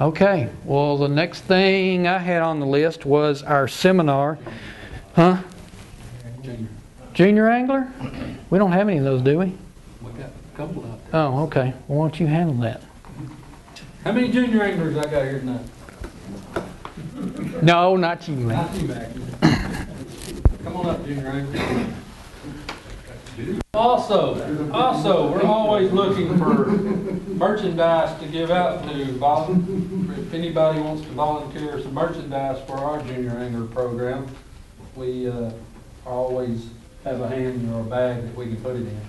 Okay, well, the next thing I had on the list was our seminar. Huh? Junior angler? We don't have any of those, do we? We got a couple out there. Oh, okay. Well, why don't you handle that? How many junior anglers I got here tonight? No, not you, man. Not you, Mac. Come on up, junior angler. Also, we're always looking for merchandise to give out to if anybody wants to volunteer some merchandise for our junior angler program. We always have a hand or a bag that we can put it in.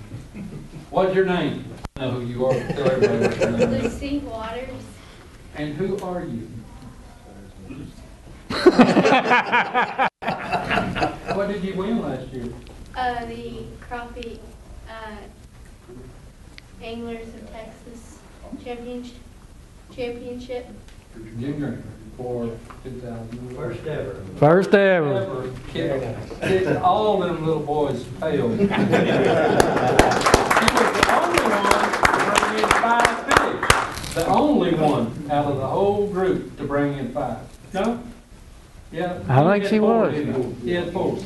What's your name? I know who you are. Tell everybody what your name is. Lucy Waters. And who are you? What did you win last year? The crappie anglers of Texas championship. Junior for 2000. First ever. First ever. Kicked all them little boys' tails. She was the only one to bring in 5 fish. The only one out of the whole group to bring in 5. No? Yeah. I think she was. He had 4.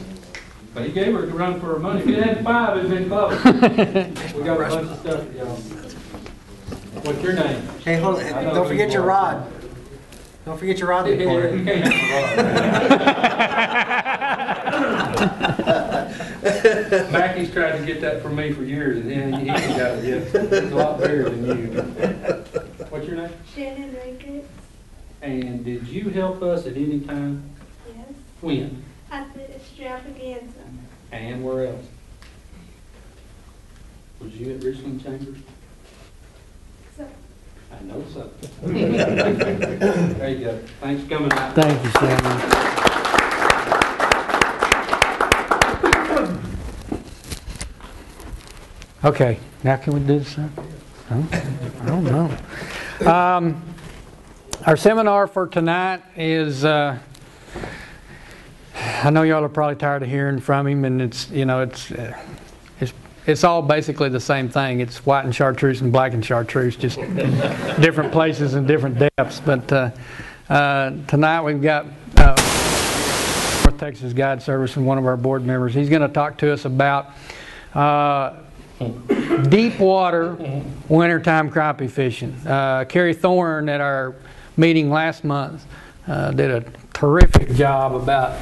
But he gave her to run for her money. If he had 5, it'd been close. We got a bunch of stuff for y'all. What's your name? Hey, hold on. Don't forget your rod. Don't forget your rod. You can't have a rod. Mackey's tried to get that from me for years, and he ain't got it yet. He's a lot bigger than you. What's your name? Shannon Ricketts. And did you help us at any time? Yes. When? At the extravaganza. And where else? Was you at Richland Chambers? So. I know so. There you go. Thanks for coming out. Thank you, Shannon. Okay, now can we do this? I don't know. Our seminar for tonight is, I know y'all are probably tired of hearing from him, and it's all basically the same thing. It's white and chartreuse and black and chartreuse, just different places and different depths. But tonight we've got North Texas Guide Service and one of our board members. He's going to talk to us about deep water wintertime crappie fishing. Carrie Thorne at our meeting last month did a terrific job about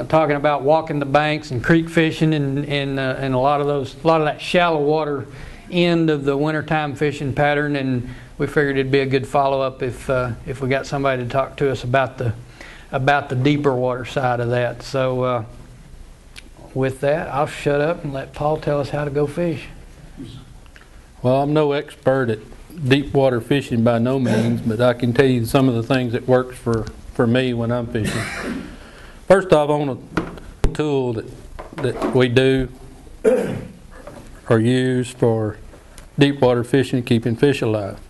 talking about walking the banks and creek fishing and a lot of that shallow water end of the wintertime fishing pattern, and we figured it'd be a good follow-up if we got somebody to talk to us about the deeper water side of that. So with that, I'll shut up and let Paul tell us how to go fish. Well, I'm no expert at deep water fishing by no means, but I can tell you some of the things that works for me when I'm fishing. First off, on a tool that we do or use for deep water fishing, keeping fish alive.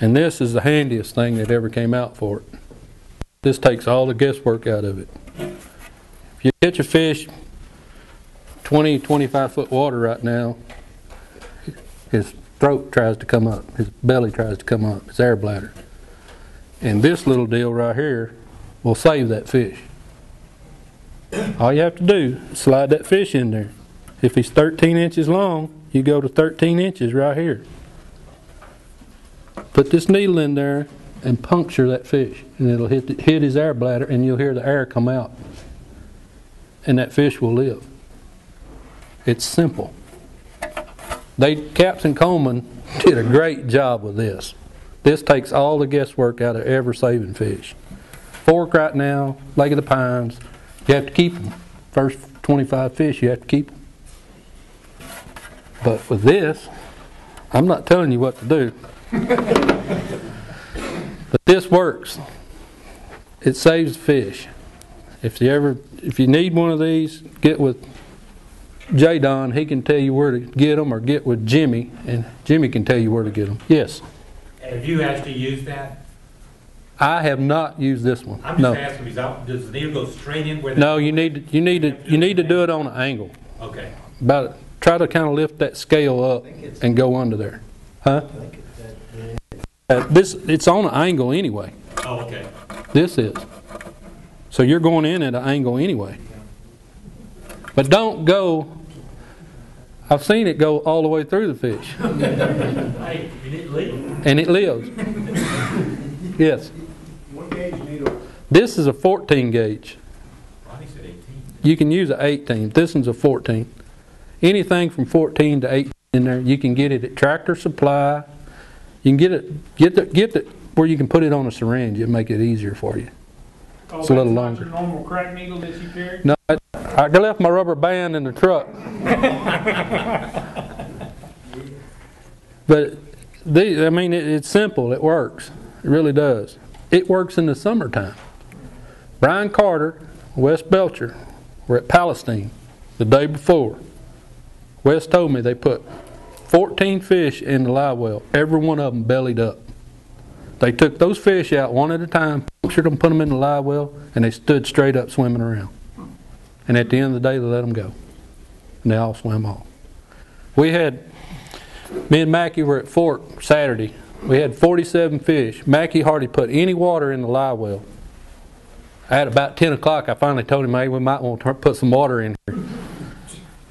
And this is the handiest thing that ever came out for it. This takes all the guesswork out of it. If you catch a fish 20, 25 foot water right now, his throat tries to come up, his belly tries to come up, his air bladder. And this little deal right here will save that fish. All you have to do is slide that fish in there. If he's 13 inches long, you go to 13 inches right here. Put this needle in there and puncture that fish, and it'll hit his air bladder, and you'll hear the air come out. And that fish will live. It's simple. Captain Coleman did a great job with this. This takes all the guesswork out of ever saving fish. Fork right now, Lake of the Pines, you have to keep them. First 25 fish, you have to keep them. But with this, I'm not telling you what to do. But this works. It saves fish. If you need one of these, get with J. Don. He can tell you where to get them, or get with Jimmy, and Jimmy can tell you where to get them. Yes. Have you actually used that? I have not used this one. I'm just asking because does the needle go straight in where? No, you need to do it on an angle. Okay. Try to kind of lift that scale up and go under there. Huh? It's on an angle anyway. Oh, okay. This is. So you're going in at an angle anyway. But don't go, I've seen it go all the way through the fish. Hey, you need to leave. And it lives. Yes. What gauge needle? This is a 14 gauge. Ronnie said 18. You can use an 18. This one's a 14. Anything from 14 to 18 in there, you can get it at Tractor Supply. You can get it where you can put it on a syringe. It'll make it easier for you. It's a little longer. Your normal crack needle that you carry? No, I left my rubber band in the truck. But it's simple. It works. It really does. It works in the summertime. Brian Carter, Wes Belcher, were at Palestine the day before. Wes told me they put 14 fish in the live well. Every one of them bellied up. They took those fish out one at a time, punctured them, put them in the live well, and they stood straight up swimming around. And at the end of the day, they let them go. And they all swam off. Me and Mackie were at Fork Saturday. We had 47 fish. Mackie hardly put any water in the live well. At about 10 o'clock, I finally told him, hey, we might want to put some water in here.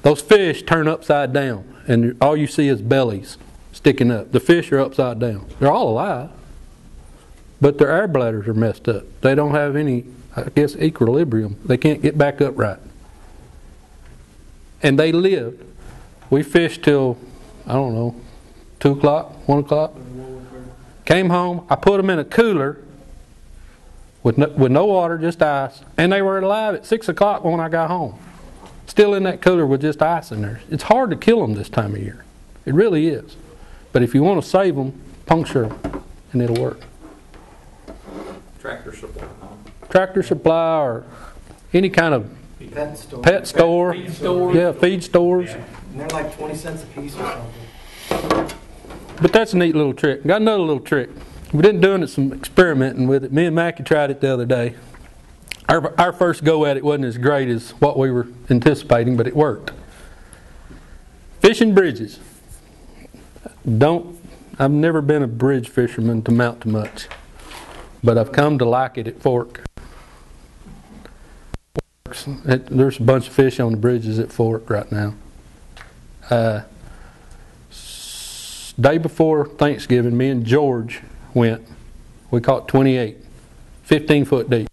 Those fish turn upside down, and all you see is bellies sticking up. The fish are upside down. They're all alive, but their air bladders are messed up. They don't have any, I guess, equilibrium. They can't get back up right. And they lived. We fished till, 2 o'clock, 1 o'clock. Came home, I put them in a cooler with no water, just ice, and they were alive at 6 o'clock when I got home. Still in that cooler with just ice in there. It's hard to kill them this time of year. It really is. But if you want to save them, puncture them, and it'll work. Tractor Supply. Tractor Supply or any kind of Pet store. pet store. Feed stores. Yeah, feed stores. Yeah. And they're like 20 cents a piece or something. But that's a neat little trick. Got another little trick. We didn't doing some experimenting with it. Me and Mackie tried it the other day. Our first go at it wasn't as great as what we were anticipating, but it worked. Fishing bridges. I've never been a bridge fisherman to mount to much, but I've come to like it at Fork. There's a bunch of fish on the bridges at Fork right now. Day before Thanksgiving, me and George went. We caught 28, 15 foot deep.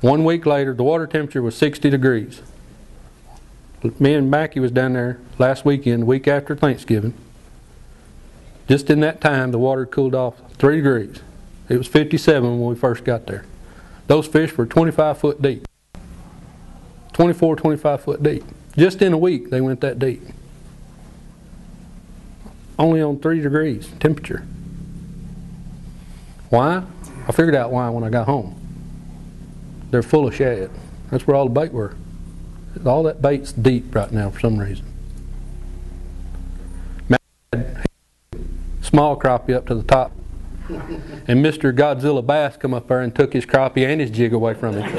1 week later, the water temperature was 60 degrees. Me and Mackie was down there last weekend, the week after Thanksgiving. Just in that time, the water cooled off 3 degrees. It was 57 when we first got there. Those fish were 25 foot deep. 24, 25 foot deep. Just in a week, they went that deep. Only on 3 degrees temperature. Why? I figured out why when I got home. They're full of shad. That's where all the bait were. All that bait's deep right now for some reason. Small crappie up to the top. And Mr. Godzilla Bass come up there and took his crappie and his jig away from him.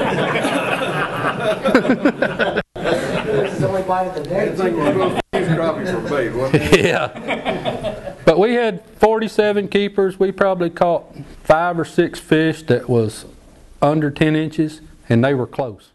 This is only bite of the day. Yeah. But we had 47 keepers. We probably caught 5 or 6 fish that was under 10 inches, and they were close.